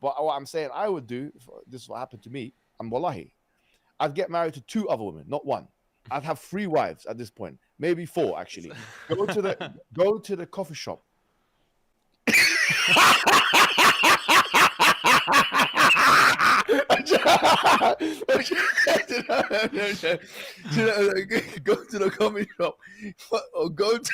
But what I'm saying I would do, if this is what happened to me, and wallahi, I'd get married to two other women, not one. I'd have three wives at this point, maybe four actually. Go to the coffee shop. Go to the coffee shop or go to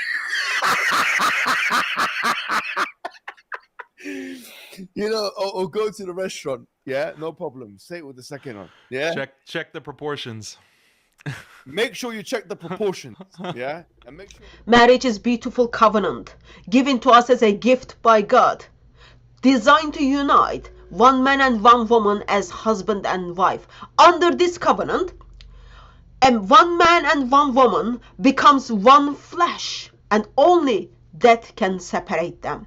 or go to the restaurant. Yeah, no problem. Say it with the second one. Yeah. Check the proportions. Make sure you check the proportions. Yeah. And make sure. Marriage is a beautiful covenant given to us as a gift by God, designed to unite one man and one woman as husband and wife. Under this covenant, one man and one woman becomes one flesh, and only death can separate them.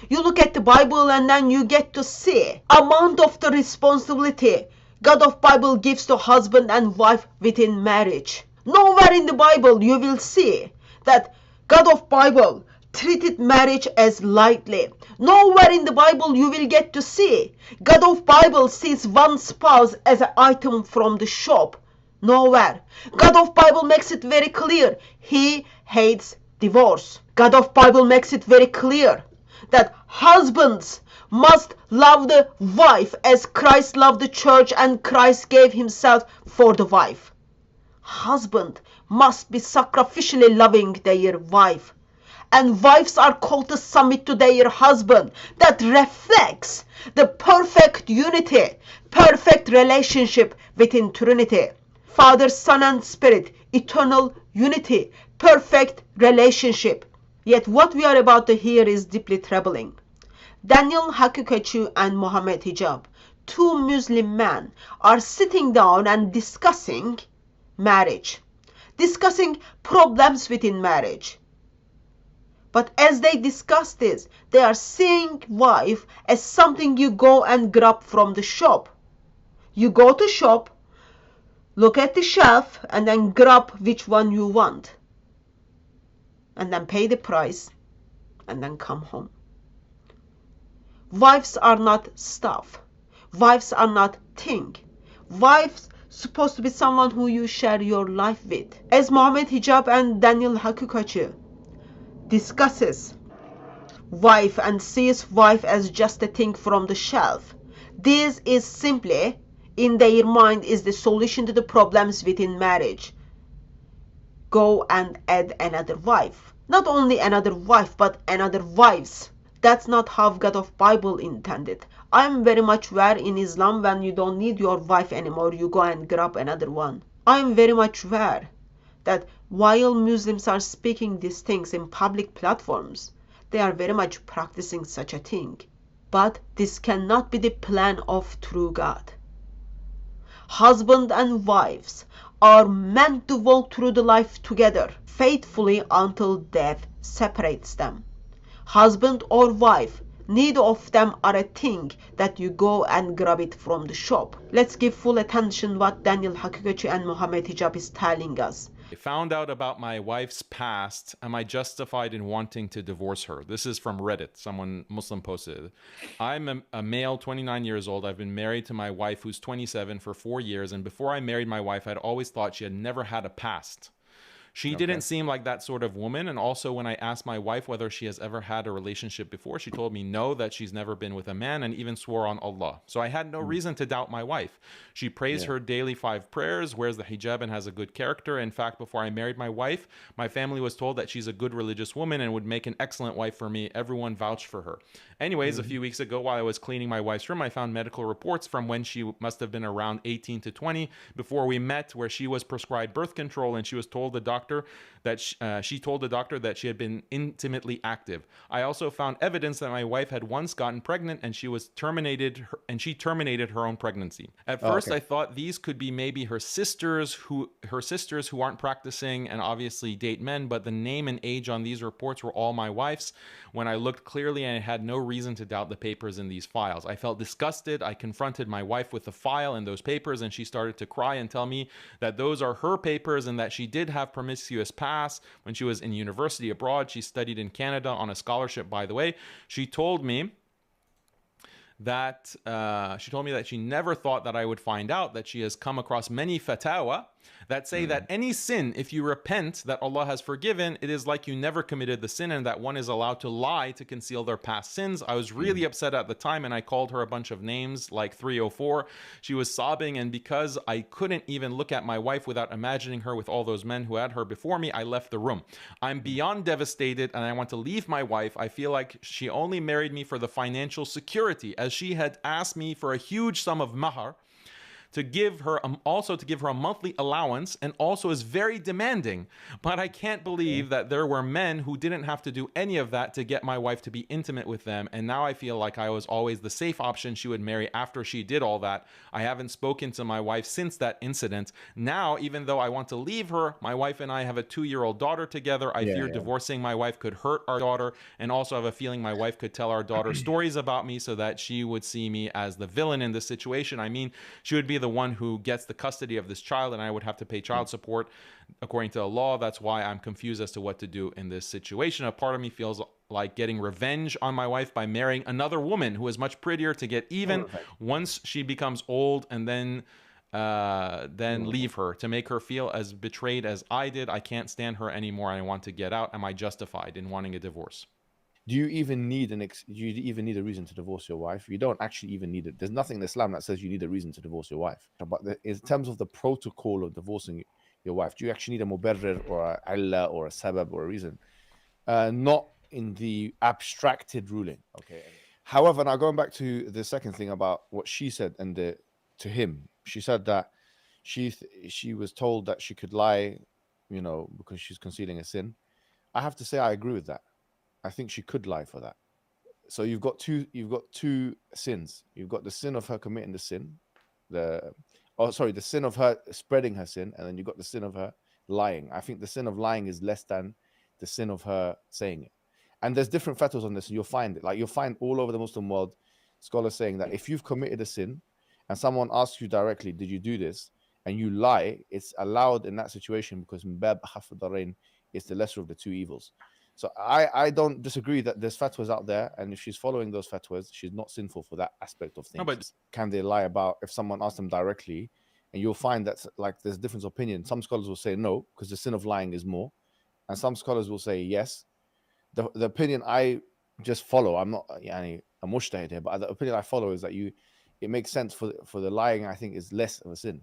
You look at the Bible and then you get to see amount of the responsibility God of Bible gives to husband and wife within marriage. Nowhere in the Bible you will see that God of Bible treated marriage as lightly. Nowhere in the Bible you will get to see God of Bible sees one spouse as an item from the shop. Nowhere. God of Bible makes it very clear. He hates divorce. God of Bible makes it very clear that husbands must love the wife as Christ loved the church and Christ gave himself for the wife. Husband must be sacrificially loving their wife, and wives are called to submit to their husband. That reflects the perfect unity, perfect relationship within Trinity. Father, Son and Spirit, eternal unity, perfect relationship. Yet what we are about to hear is deeply troubling. Daniel Haqiqatjou and Mohammed Hijab, two Muslim men, are sitting down and discussing marriage, discussing problems within marriage. But as they discuss this, they are seeing wife as something you go and grab from the shop. You go to shop, look at the shelf, and then grab which one you want, and then pay the price, and then come home. Wives are not stuff. Wives are not thing. Wives supposed to be someone who you share your life with. As Mohammed Hijab and Daniel Haqiqatjou discusses wife and sees wife as just a thing from the shelf, this is simply in their mind is the solution to the problems within marriage. Go and add another wife. Not only another wife, but another wives. That's not how God of Bible intended. I'm very much aware in Islam when you don't need your wife anymore, you go and grab another one. I'm very much aware that while Muslims are speaking these things in public platforms, they are very much practicing such a thing. But this cannot be the plan of true God. Husband and wives are meant to walk through the life together faithfully until death separates them. Husband or wife, neither of them are a thing that you go and grab it from the shop. Let's give full attention what Daniel Haqiqatjou and Mohammed Hijab is telling us. I found out about my wife's past. Am I justified in wanting to divorce her? This is from Reddit. Someone Muslim posted it. I'm a male, 29 years old. I've been married to my wife who's 27 for 4 years. And before I married my wife, I'd always thought she had never had a past. She didn't seem like that sort of woman. And also when I asked my wife whether she has ever had a relationship before, she told me no, that she's never been with a man, and even swore on Allah. So I had no reason to doubt my wife. She prays her daily 5 prayers, wears the hijab, and has a good character. In fact, before I married my wife, my family was told that she's a good religious woman and would make an excellent wife for me. Everyone vouched for her. Anyways, a few weeks ago, while I was cleaning my wife's room, I found medical reports from when she must have been around 18 to 20 before we met, where she was prescribed birth control, and she was told the doctor that she told the doctor that she had been intimately active. I also found evidence that my wife had once gotten pregnant, and she terminated her own pregnancy. At first, I thought these could be maybe her sisters who aren't practicing and obviously date men, but the name and age on these reports were all my wife's. When I looked clearly, I had no reason to doubt the papers in these files. I felt disgusted. I confronted my wife with the file and those papers, and she started to cry and tell me that those are her papers and that she did have promiscuous past when she was in university abroad. She studied in Canada on a scholarship, by the way. She told me that she told me that she never thought that I would find out that she has come across many fatawa that say that any sin, if you repent, that Allah has forgiven, it is like you never committed the sin, and that one is allowed to lie to conceal their past sins. I was really upset at the time, and I called her a bunch of names like 304. She was sobbing, and because I couldn't even look at my wife without imagining her with all those men who had her before me, I left the room. I'm beyond devastated, and I want to leave my wife. I feel like she only married me for the financial security, as she had asked me for a huge sum of mahar, to give her also to give her a monthly allowance, and also is very demanding. But I can't believe that there were men who didn't have to do any of that to get my wife to be intimate with them, and now I feel like I was always the safe option she would marry after she did all that. I haven't spoken to my wife since that incident. Now, even though I want to leave her, my wife and I have a 2-year-old daughter together. I fear divorcing my wife could hurt our daughter, and also have a feeling my wife could tell our daughter stories about me so that she would see me as the villain in this situation. I mean, she would be the one who gets the custody of this child, and I would have to pay child support according to the law. That's why I'm confused as to what to do in this situation. A part of me feels like getting revenge on my wife by marrying another woman who is much prettier to get even once she becomes old, and then leave her, to make her feel as betrayed as I did. I can't stand her anymore. I want to get out. Am I justified in wanting a divorce? Do you even need a reason to divorce your wife? You don't actually even need it. There's nothing in Islam that says you need a reason to divorce your wife. But in terms of the protocol of divorcing your wife, do you actually need a mubarrir or a illah or a sabab or a reason? Not in the abstracted ruling. Okay. However, now going back to the second thing about what she said and to him, she said that she was told that she could lie, because she's concealing a sin. I have to say I agree with that. I think she could lie for that. So you've got two sins. You've got the sin of her committing the sin, the sin of her spreading her sin, and then you've got the sin of her lying. I think the sin of lying is less than the sin of her saying it. And there's different fatwas on this, and you'll find all over the Muslim world scholars saying that if you've committed a sin and someone asks you directly, did you do this, and you lie, it's allowed in that situation because mbab akhaf ad-darain is the lesser of the two evils. So I don't disagree that there's fatwas out there, and if she's following those fatwas, she's not sinful for that aspect of things. No, but can they lie about if someone asks them directly? And you'll find that there's a difference of opinion. Some scholars will say no, because the sin of lying is more, and some scholars will say yes. The opinion I just follow, I'm not a mushtahid here, but the opinion I follow is that it makes sense for the lying, I think, is less of a sin.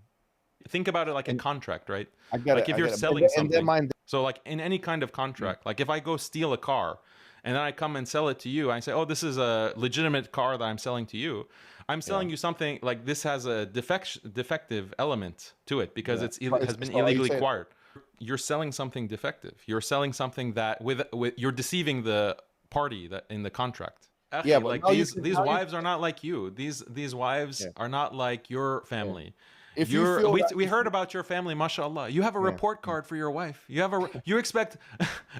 Think about it like a contract, right? I get like it, if you're selling something. So like in any kind of contract, like if I go steal a car and then I come and sell it to you, I say, oh, this is a legitimate car that I'm selling to you. I'm selling you something like this has a defective element to it because it has been illegally acquired. You're selling something defective. You're selling something that with you're deceiving the party that in the contract. Yeah, but like these wives are not like you. These wives are not like your family. If we heard about your family, mashallah. You have a report card for your wife. You expect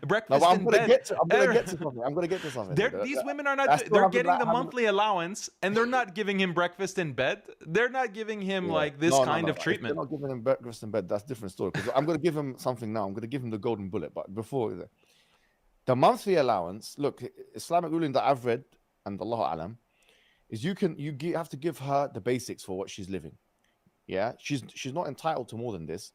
breakfast in bed. I'm gonna get to something. These women are not. They're getting the monthly allowance, and they're not giving him breakfast in bed. They're not giving him this kind of treatment. If they're not giving him breakfast in bed. That's a different story. Because I'm gonna give him something now. I'm gonna give him the golden bullet. But before the monthly allowance, look, Islamic ruling that I've read, and Allahu Alam, is you have to give her the basics for what she's living. Yeah, she's not entitled to more than this.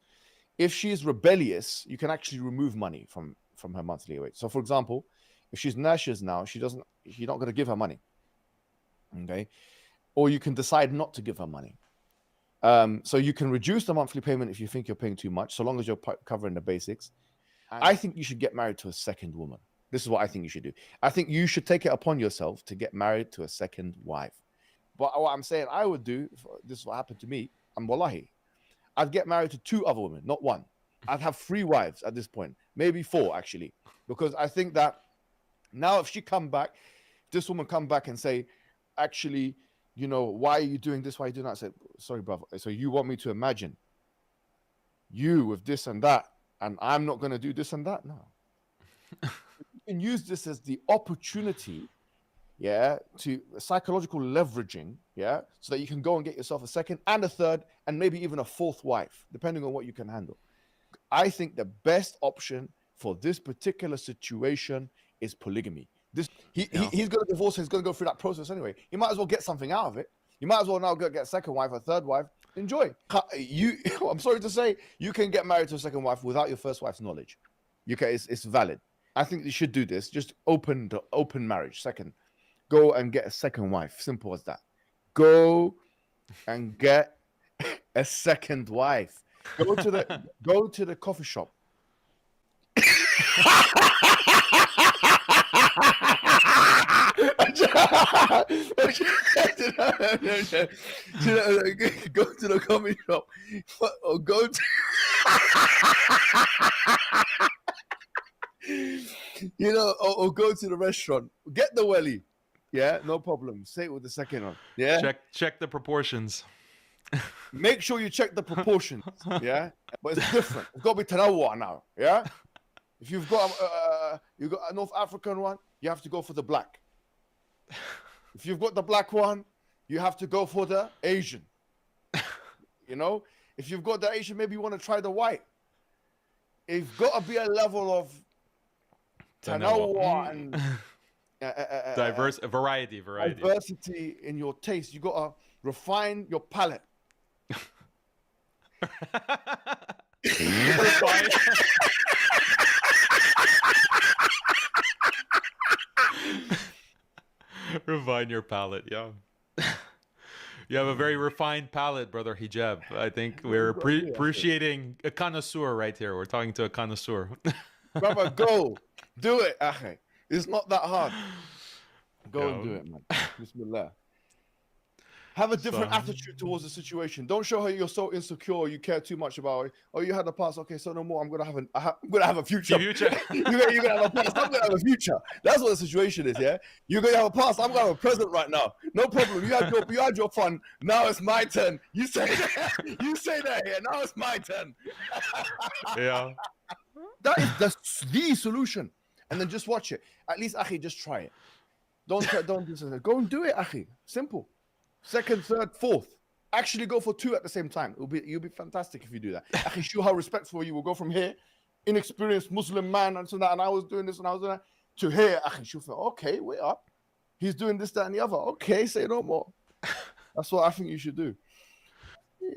If she's rebellious, you can actually remove money from her monthly wage. So, for example, if she's nashas now, you're not going to give her money. Okay, or you can decide not to give her money. So you can reduce the monthly payment if you think you're paying too much, so long as you're covering the basics. I think you should get married to a second woman. This is what I think you should do. I think you should take it upon yourself to get married to a second wife. But what I'm saying I would do, this is what happened to me, and wallahi, I'd get married to 2 other women, not 1. I'd have 3 wives at this point, maybe 4 actually, because I think that now if this woman come back and say, actually, why are you doing this? Why are you doing that? I said, sorry, brother. So you want me to imagine you with this and that, and I'm not going to do this and that? No. You can use this as the opportunity, to psychological leveraging, so that you can go and get yourself a second and a third and maybe even a 4th wife, depending on what you can handle. I think the best option for this particular situation is polygamy. He's going to divorce her. He's going to go through that process anyway. He might as well get something out of it. You might as well now get a second wife, a third wife. Enjoy. I'm sorry to say, you can get married to a second wife without your first wife's knowledge. It's valid. I think you should do this. Just open marriage. Second, go and get a second wife. Simple as that. Go and get a second wife. Go to the coffee shop. Go to the coffee shop or go to or go to the restaurant. Get the welly. Yeah, no problem. Say it with the second one. Yeah. Check the proportions. Make sure you check the proportions. Yeah, but it's different. It's got to be tanawwa now. Yeah. If you've got a North African one, you have to go for the black. If you've got the black one, you have to go for the Asian. If you've got the Asian, maybe you want to try the white. It's got to be a level of tanawwa and variety. Diversity in your taste. You got to refine your palate. Refine your palate, yeah. You have a very refined palate, brother Hijab. I think we're appreciating a connoisseur right here. We're talking to a connoisseur. Brother, go. Do it, akhi. It's not that hard. Go and do it, man. Bismillah. Have a different attitude towards the situation. Don't show her you're so insecure. You care too much about it. Oh, you had a past. Okay, so no more. I'm gonna have a future. You're gonna have a past. I'm gonna have a future. That's what the situation is. Yeah, you're gonna have a past. I'm gonna have a present right now. No problem. You had your fun. Now it's my turn. You say that here. Now it's my turn. Yeah. That's the solution. And then just watch it. At least, akhi, just try it. Don't do something. Go and do it, akhi. Simple. Second, third, fourth. Actually go for two at the same time. You'll be fantastic if you do that. Akhi, show how respectful you will go from here, inexperienced Muslim man and so that, and I was doing this and I was doing that, to here, akhi, she'll feel, okay, wait up. He's doing this, that, and the other. Okay, say no more. That's what I think you should do.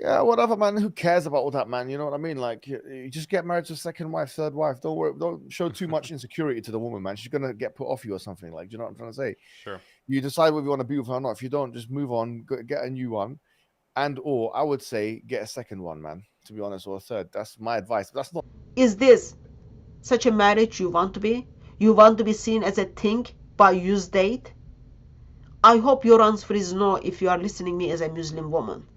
Yeah, whatever, man. Who cares about all that, man? You know what I mean? Like, you just get married to a second wife, third wife. Don't worry. Don't show too much insecurity to the woman, man. She's gonna get put off you or something. Like, do you know what I'm trying to say? Sure. You decide whether you want to be with her or not. If you don't, just move on, get a new one, or I would say get a second one, man. To be honest, or a third. That's my advice. But that's not. Is this such a marriage you want to be? You want to be seen as a thing by use date? I hope your answer is no if you are listening me as a Muslim woman.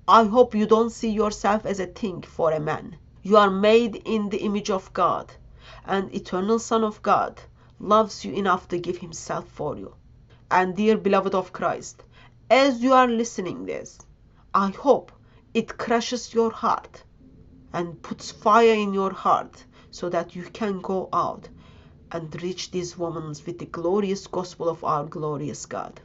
I hope you don't see yourself as a thing for a man. You are made in the image of God, and eternal Son of God loves you enough to give himself for you. And dear beloved of Christ, as you are listening this, I hope it crushes your heart and puts fire in your heart so that you can go out and reach these women with the glorious gospel of our glorious God.